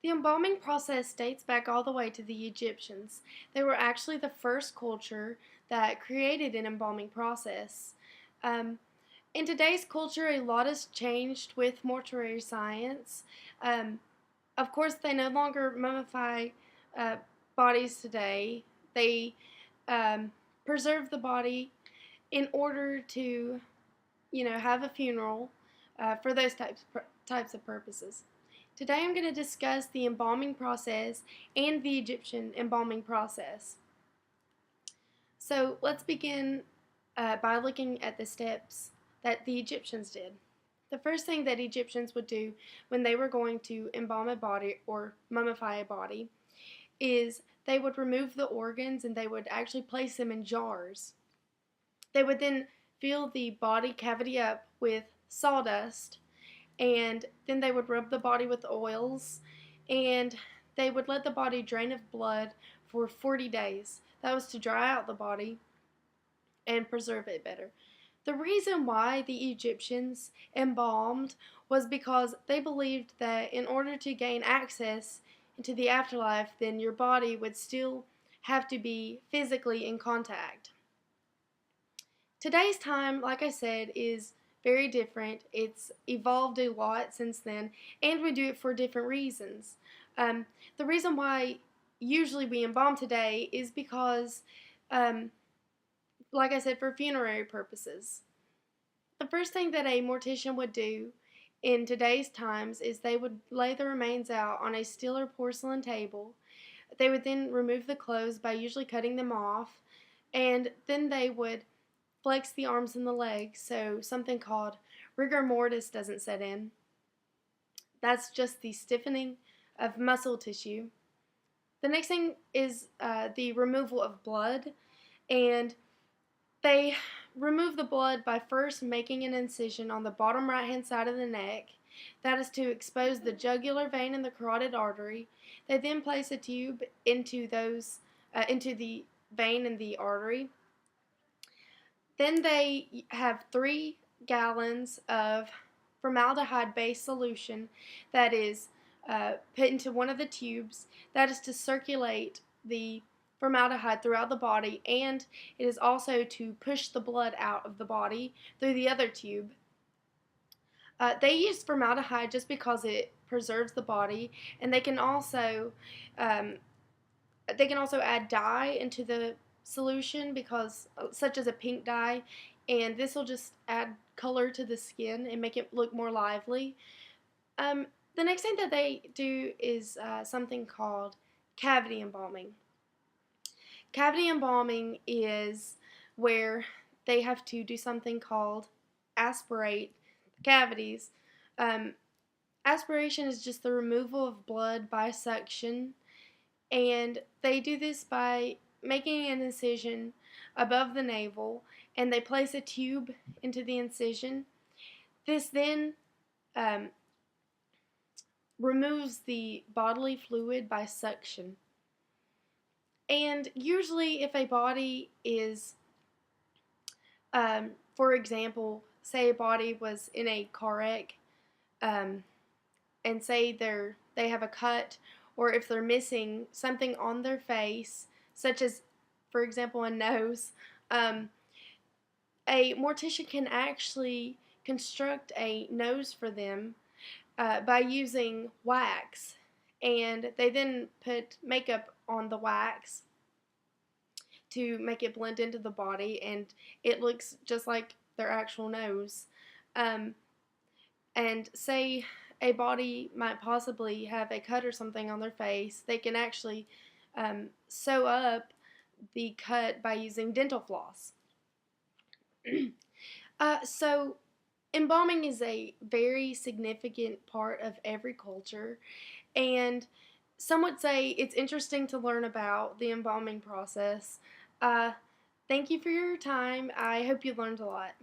The embalming process dates back all the way to the Egyptians. They were actually the first culture that created an embalming process. Um, in today's culture, a lot has changed with mortuary science. Um, of course, they no longer mummify uh, bodies today. They preserve the body in order to, have a funeral for those types of purposes. Today I'm going to discuss the embalming process and the Egyptian embalming process. So let's begin by looking at the steps that the Egyptians did. The first thing that Egyptians would do when they were going to embalm a body or mummify a body is they would remove the organs and they would actually place them in jars. They would then fill the body cavity up with sawdust, and then they would rub the body with oils, and they would let the body drain of blood for 40 days. That was to dry out the body and preserve it better. The reason why the Egyptians embalmed was because they believed that in order to gain access into the afterlife, then your body would still have to be physically in contact. Today's time, like I said, is very different. It's evolved a lot since then, and we do it for different reasons. Um, the reason why usually we embalm today is because, um, like I said, for funerary purposes. The first thing that a mortician would do in today's times is they would lay the remains out on a steel or porcelain table. They would then remove the clothes by usually cutting them off, and then they would flex the arms and the legs so something called rigor mortis doesn't set in. That's just the stiffening of muscle tissue. The next thing is the removal of blood, and they remove the blood by first making an incision on the bottom right hand side of the neck. That is to expose the jugular vein and the carotid artery. They then place a tube into the vein and the artery. Then they have 3 gallons of formaldehyde-based solution that is put into one of the tubes. That is to circulate the formaldehyde throughout the body, and it is also to push the blood out of the body through the other tube. They use formaldehyde just because it preserves the body, and um, they can also add dye into the solution because such as a pink dye, and this will just add color to the skin and make it look more lively. Um, the next thing that they do is something called cavity embalming. Cavity embalming is where they have to do something called aspirate cavities. Um, Aspiration is just the removal of blood by suction, and they do this by making an incision above the navel, and they place a tube into the incision. This then um, removes the bodily fluid by suction. And usually, if a body is, for example, say a body was in a car wreck, um, and say they have a cut, or if they're missing something on their face, such as, for example, a nose, a mortician can actually construct a nose for them by using wax, and they then put makeup on the wax to make it blend into the body, and it looks just like their actual nose. Um, and say a body might possibly have a cut or something on their face, they can actually sew up the cut by using dental floss. So embalming is a very significant part of every culture, and some would say it's interesting to learn about the embalming process. Uh, Thank you for your time. I hope you learned a lot.